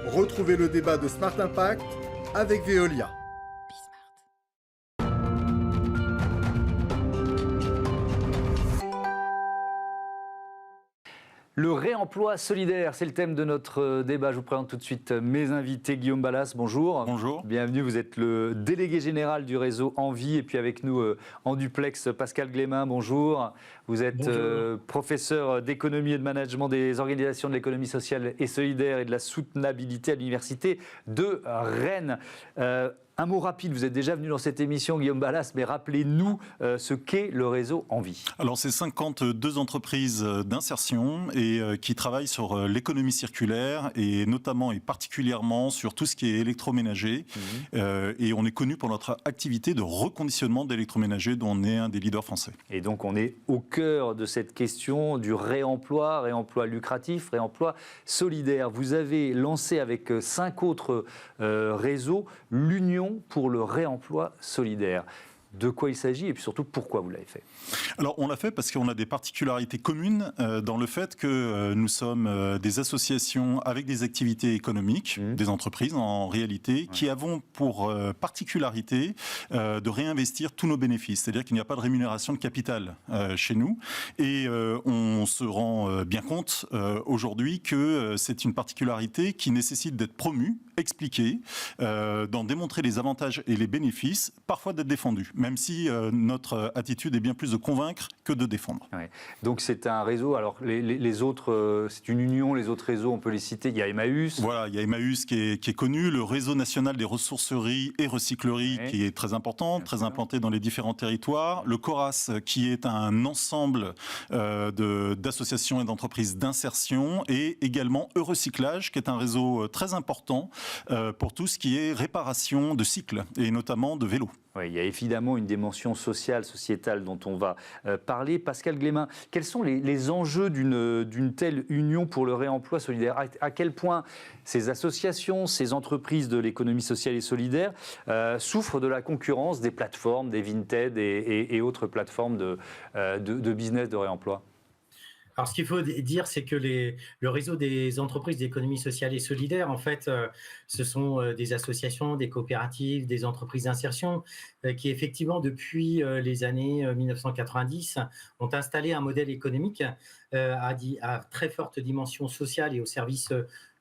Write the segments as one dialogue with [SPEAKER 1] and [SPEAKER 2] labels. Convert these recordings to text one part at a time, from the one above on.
[SPEAKER 1] Retrouvez le débat de Smart Impact avec Veolia.
[SPEAKER 2] Le réemploi solidaire, c'est le thème de notre débat. Je vous présente tout de suite mes invités. Guillaume Balas, bonjour.
[SPEAKER 3] Bonjour.
[SPEAKER 2] Bienvenue, vous êtes le délégué général du réseau Envie. Et puis avec nous en duplex, Pascal Glémin, bonjour. Vous êtes professeur d'économie et de management des organisations de l'économie sociale et solidaire et de la soutenabilité à l'université de Rennes. Un mot rapide, vous êtes déjà venu dans cette émission, Guillaume Balas, mais rappelez-nous ce qu'est le réseau Envie.
[SPEAKER 3] Alors, c'est 52 entreprises d'insertion et qui travaillent sur l'économie circulaire et notamment et particulièrement sur tout ce qui est électroménager. Et on est connu pour notre activité de reconditionnement d'électroménager dont on est un des leaders français.
[SPEAKER 2] Et donc, on est au cœur de cette question du réemploi lucratif, réemploi solidaire. Vous avez lancé avec 5 autres réseaux l'Union pour le réemploi solidaire. De quoi il s'agit et puis surtout pourquoi vous l'avez fait?
[SPEAKER 3] Alors on l'a fait parce qu'on a des particularités communes dans le fait que nous sommes des associations avec des activités économiques, des entreprises en réalité, qui avons pour particularité de réinvestir tous nos bénéfices. C'est-à-dire qu'il n'y a pas de rémunération de capital chez nous et on se rend bien compte aujourd'hui que c'est une particularité qui nécessite d'être promue, expliquée, d'en démontrer les avantages et les bénéfices, parfois d'être défendue. Même si notre attitude est bien plus de convaincre que de défendre.
[SPEAKER 2] Ouais. Donc c'est un réseau, alors les autres, c'est une union, les autres réseaux, on peut les citer, il y a Emmaüs.
[SPEAKER 3] Voilà, il y a Emmaüs qui est connu, le réseau national des ressourceries et recycleries qui est très important, très implanté dans les différents territoires, le CORAS qui est un ensemble d'associations et d'entreprises d'insertion et également Eurecyclage qui est un réseau très important pour tout ce qui est réparation de cycles et notamment de vélos.
[SPEAKER 2] Oui, il y a évidemment une dimension sociale, sociétale dont on va parler. Pascal Glémin, quels sont les enjeux d'une telle union pour le réemploi solidaire? À quel point ces associations, ces entreprises de l'économie sociale et solidaire souffrent de la concurrence des plateformes, des Vinted et autres plateformes de business de réemploi?
[SPEAKER 4] Alors, ce qu'il faut dire, c'est que le réseau des entreprises d'économie sociale et solidaire, en fait, ce sont des associations, des coopératives, des entreprises d'insertion qui, effectivement, depuis les années 1990, ont installé un modèle économique à très forte dimension sociale et au service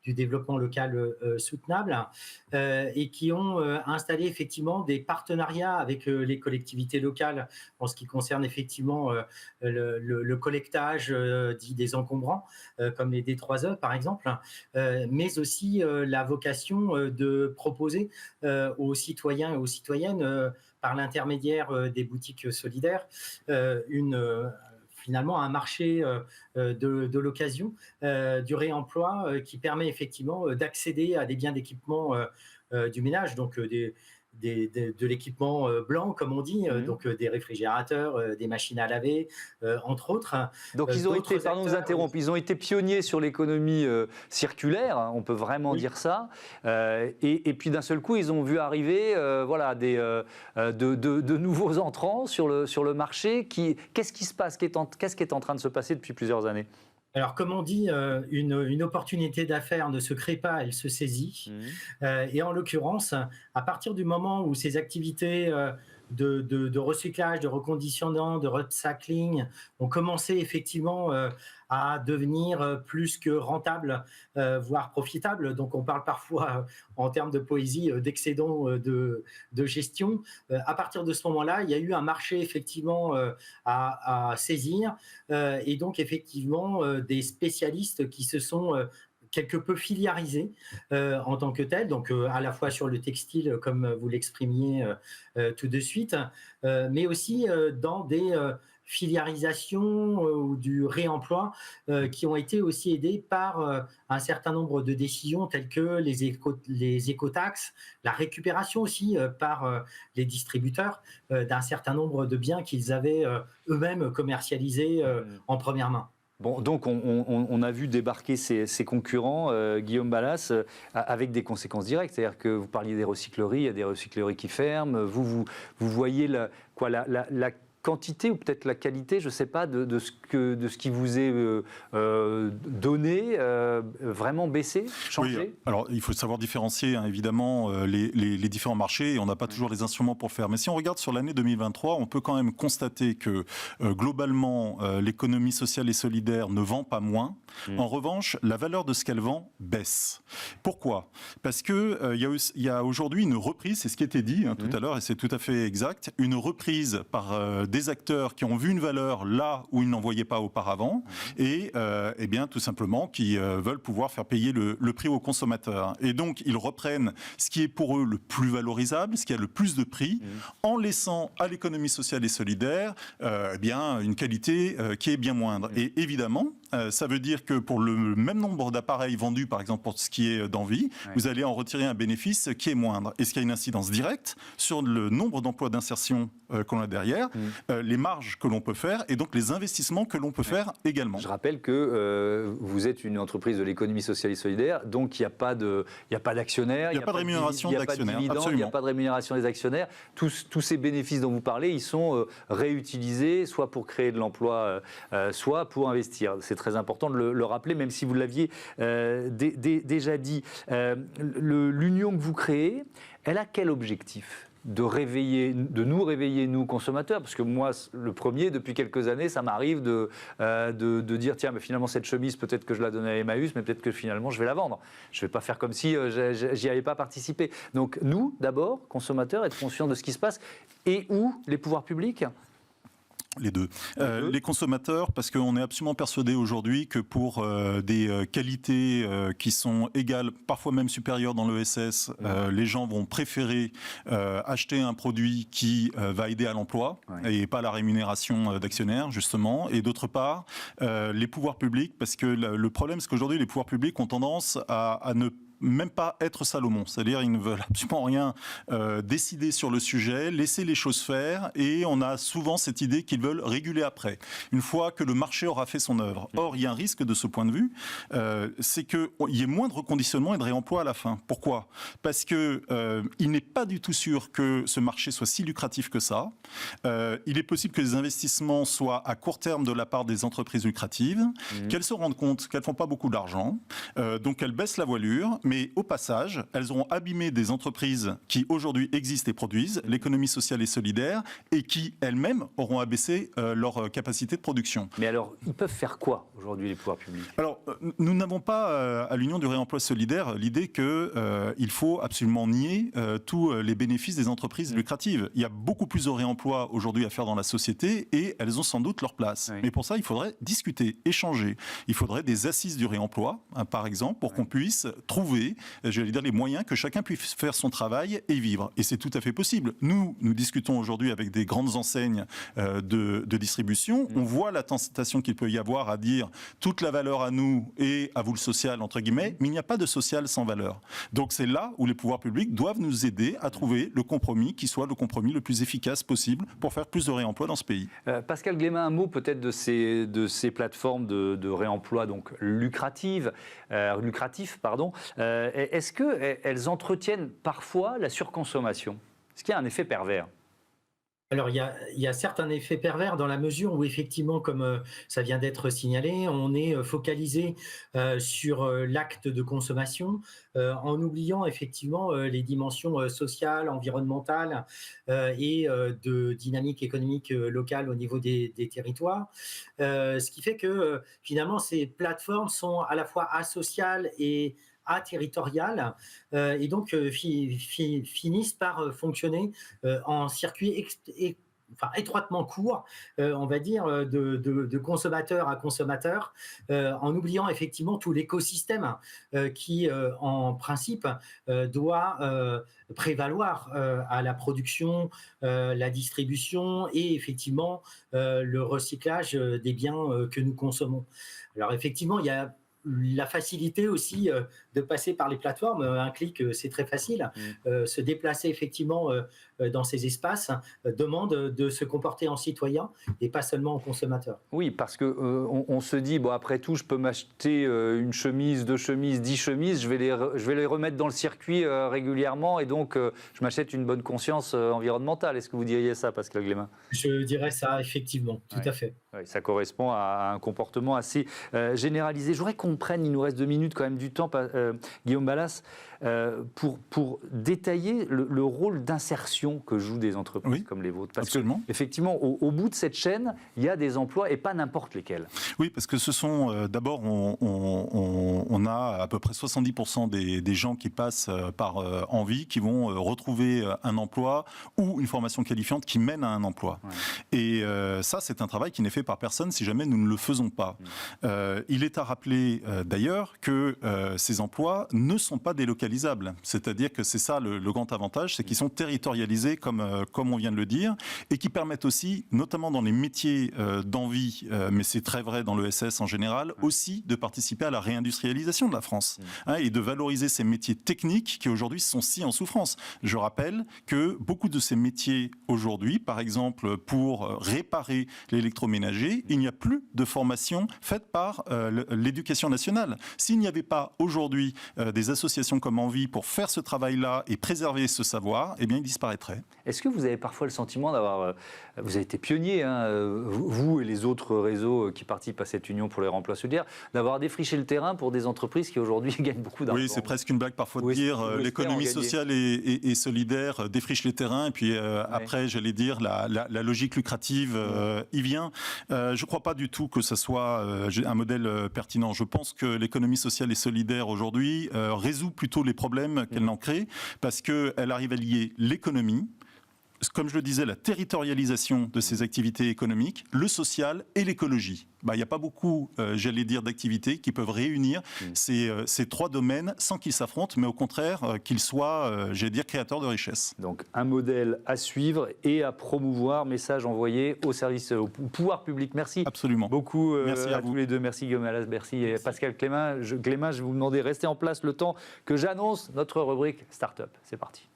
[SPEAKER 4] du développement local soutenable et qui ont installé effectivement des partenariats avec les collectivités locales en ce qui concerne effectivement le collectage dit des encombrants comme les D3E par exemple, mais aussi la vocation de proposer aux citoyens et aux citoyennes par l'intermédiaire des boutiques solidaires finalement un marché de l'occasion, du réemploi qui permet effectivement d'accéder à des biens d'équipement du ménage, donc de l'équipement blanc, comme on dit, donc des réfrigérateurs, des machines à laver, entre autres.
[SPEAKER 2] Donc ils ont été, pardon de vous interrompre, ils ont été pionniers sur l'économie circulaire, hein, on peut vraiment dire ça, et puis d'un seul coup ils ont vu arriver de nouveaux entrants sur le marché. Qu'est-ce qui se passe, qu'est-ce qui est en train de se passer depuis plusieurs années?
[SPEAKER 4] Alors, comme on dit, une opportunité d'affaires ne se crée pas, elle se saisit. Et en l'occurrence, à partir du moment où ces activités de recyclage, de reconditionnement, de recycling ont commencé effectivement à devenir plus que rentables, voire profitables. Donc, on parle parfois, en termes de poésie, d'excédent de gestion. À partir de ce moment-là, il y a eu un marché effectivement à saisir et donc effectivement des spécialistes qui se sont quelque peu filiarisés en tant que tels, donc à la fois sur le textile, comme vous l'exprimiez tout de suite, mais aussi dans des filiarisations ou du réemploi qui ont été aussi aidés par un certain nombre de décisions telles que les écotaxes, la récupération aussi par les distributeurs d'un certain nombre de biens qu'ils avaient eux-mêmes commercialisés en première main.
[SPEAKER 2] Bon, donc on a vu débarquer ces concurrents, Guillaume Balas, avec des conséquences directes. C'est-à-dire que vous parliez des recycleries, il y a des recycleries qui ferment. Vous voyez la quantité ou peut-être la qualité, je ne sais pas, de ce qui vous est donné, vraiment baissé, changé?
[SPEAKER 3] Oui, alors il faut savoir différencier évidemment les différents marchés et on n'a pas toujours les instruments pour le faire. Mais si on regarde sur l'année 2023, on peut quand même constater que globalement l'économie sociale et solidaire ne vend pas moins. En revanche, la valeur de ce qu'elle vend baisse. Pourquoi? Parce que il y a aujourd'hui une reprise, c'est ce qui était dit tout à l'heure et c'est tout à fait exact, une reprise par des acteurs qui ont vu une valeur là où ils n'en voyaient pas auparavant et eh bien tout simplement qui veulent pouvoir faire payer le prix aux consommateurs. Et donc ils reprennent ce qui est pour eux le plus valorisable, ce qui a le plus de prix, en laissant à l'économie sociale et solidaire eh bien une qualité qui est bien moindre. Et évidemment, ça veut dire que pour le même nombre d'appareils vendus, par exemple pour ce qui est d'Envie, vous allez en retirer un bénéfice qui est moindre. Et ce qui a une incidence directe sur le nombre d'emplois d'insertion qu'on a derrière, les marges que l'on peut faire et donc les investissements que l'on peut faire également.
[SPEAKER 2] Je rappelle que vous êtes une entreprise de l'économie sociale et solidaire, donc il n'y a pas d'actionnaires,
[SPEAKER 3] il n'y a pas de rémunération d'actionnaires,
[SPEAKER 2] il n'y a pas de rémunération des actionnaires. Tous ces bénéfices dont vous parlez, ils sont réutilisés, soit pour créer de l'emploi, soit pour investir. C'est très important de le rappeler, même si vous l'aviez déjà dit. L'union que vous créez, elle a quel objectif? De nous réveiller, nous, consommateurs, parce que moi, le premier, depuis quelques années, ça m'arrive de dire, tiens, mais finalement, cette chemise, peut-être que je la donnais à Emmaüs, mais peut-être que finalement, je vais la vendre. Je ne vais pas faire comme si j'y avais pas participé. Donc, nous, d'abord, consommateurs, être conscients de ce qui se passe, et où les pouvoirs publics?
[SPEAKER 3] Les deux. Les consommateurs, parce qu'on est absolument persuadé aujourd'hui que pour des qualités qui sont égales, parfois même supérieures dans l'ESS, les gens vont préférer acheter un produit qui va aider à l'emploi et pas la rémunération d'actionnaires, justement. Et d'autre part, les pouvoirs publics, parce que le problème, c'est qu'aujourd'hui, les pouvoirs publics ont tendance à ne même pas être Salomon, c'est-à-dire ils ne veulent absolument rien décider sur le sujet, laisser les choses faire, et on a souvent cette idée qu'ils veulent réguler après, une fois que le marché aura fait son œuvre. Or, il y a un risque de ce point de vue, c'est qu'il y ait moins de reconditionnement et de réemploi à la fin. Pourquoi? Parce que il n'est pas du tout sûr que ce marché soit si lucratif que ça. Il est possible que les investissements soient à court terme de la part des entreprises lucratives, qu'elles se rendent compte qu'elles ne font pas beaucoup d'argent, donc elles baissent la voilure, mais au passage, elles auront abîmé des entreprises qui aujourd'hui existent et produisent, l'économie sociale et solidaire, et qui elles-mêmes auront abaissé leur capacité de production.
[SPEAKER 2] Mais alors, ils peuvent faire quoi aujourd'hui, les pouvoirs publics?
[SPEAKER 3] Alors, nous n'avons pas à l'Union du réemploi solidaire l'idée qu'il faut absolument nier tous les bénéfices des entreprises lucratives. Il y a beaucoup plus de réemploi aujourd'hui à faire dans la société et elles ont sans doute leur place. Mais pour ça, il faudrait discuter, échanger. Il faudrait des assises du réemploi, par exemple, pour qu'on puisse trouver, j'allais dire, les moyens que chacun puisse faire son travail et vivre. Et c'est tout à fait possible. Nous discutons aujourd'hui avec des grandes enseignes de distribution. On voit la tentation qu'il peut y avoir à dire toute la valeur à nous et à vous le social, entre guillemets, mais il n'y a pas de social sans valeur. Donc c'est là où les pouvoirs publics doivent nous aider à trouver le compromis qui soit le compromis le plus efficace possible pour faire plus de réemploi dans ce pays.
[SPEAKER 2] Pascal Glémin, un mot peut-être de ces plateformes de réemploi donc lucratifs, est-ce qu'elles entretiennent parfois la surconsommation? Est-ce qu'il y a un effet pervers?
[SPEAKER 4] Alors, il y a certes un effet pervers dans la mesure où, effectivement, comme ça vient d'être signalé, on est focalisé sur l'acte de consommation en oubliant effectivement les dimensions sociales, environnementales et de dynamique économique locale au niveau des territoires. Ce qui fait que finalement, ces plateformes sont à la fois asociales et territoriales et donc finissent par fonctionner en circuit étroitement court, on va dire, de consommateur à consommateur, en oubliant effectivement tout l'écosystème qui, en principe, doit prévaloir à la production, la distribution et effectivement le recyclage des biens que nous consommons. Alors effectivement, il y a la facilité aussi de passer par les plateformes. Un clic, c'est très facile. Se déplacer effectivement dans ces espaces demande de se comporter en citoyen et pas seulement en consommateur.
[SPEAKER 2] Oui, parce que on se dit, bon, après tout, je peux m'acheter une chemise, 2 chemises, 10 chemises, je vais les remettre dans le circuit régulièrement, et donc je m'achète une bonne conscience environnementale. Est-ce que vous diriez ça, Pascal Glémin?
[SPEAKER 4] Je dirais ça, effectivement, tout à fait.
[SPEAKER 2] Oui, ça correspond à un comportement assez généralisé. Je voudrais qu'on prenne, il nous reste 2 minutes quand même du temps, Guillaume Balas, pour détailler le rôle d'insertion que jouent des entreprises comme les vôtres. Parce
[SPEAKER 3] absolument.
[SPEAKER 2] qu'effectivement, au bout de cette chaîne, il y a des emplois et pas n'importe lesquels.
[SPEAKER 3] Oui, parce que ce sont, d'abord, on a à peu près 70% des gens qui passent par Envie qui vont retrouver un emploi ou une formation qualifiante qui mène à un emploi. Ouais. Et ça, c'est un travail qui n'est fait par personne si jamais nous ne le faisons pas. Il est à rappeler d'ailleurs que ces emplois ne sont pas délocalisables. C'est-à-dire que c'est ça le grand avantage, c'est qu'ils sont territorialisés comme on vient de le dire, et qui permettent aussi, notamment dans les métiers d'Envie, mais c'est très vrai dans l'ESS en général, aussi de participer à la réindustrialisation de la France et de valoriser ces métiers techniques qui aujourd'hui sont si en souffrance. Je rappelle que beaucoup de ces métiers aujourd'hui, par exemple pour réparer l'électroménager, il n'y a plus de formation faite par l'éducation nationale. S'il n'y avait pas aujourd'hui des associations comme Envie pour faire ce travail-là et préserver ce savoir, eh bien il disparaîtrait.
[SPEAKER 2] Est-ce que vous avez parfois le sentiment d'avoir... vous avez été pionnier, vous et les autres réseaux qui participent à cette union pour les remploi solidaires, d'avoir défriché le terrain pour des entreprises qui aujourd'hui gagnent beaucoup d'argent?
[SPEAKER 3] Oui, c'est presque une blague parfois de dire l'économie sociale et solidaire défriche les terrains, et puis après, j'allais dire, la logique lucrative y vient. Je ne crois pas du tout que ce soit un modèle pertinent. Je pense que l'économie sociale et solidaire aujourd'hui résout plutôt les problèmes qu'elle n'en crée, parce qu'elle arrive à lier l'économie, comme je le disais, la territorialisation de ces activités économiques, le social et l'écologie. Il n'y a pas beaucoup, j'allais dire, d'activités qui peuvent réunir ces 3 domaines sans qu'ils s'affrontent, mais au contraire, qu'ils soient, j'allais dire, créateurs de richesse.
[SPEAKER 2] Donc, un modèle à suivre et à promouvoir. Message envoyé au service, au pouvoir public. Merci
[SPEAKER 3] absolument
[SPEAKER 2] beaucoup
[SPEAKER 3] merci à
[SPEAKER 2] tous les deux. Merci Guillaume Balas, merci Pascal Glémin. Je vais vous demander de rester en place le temps que j'annonce notre rubrique Start-up. C'est parti.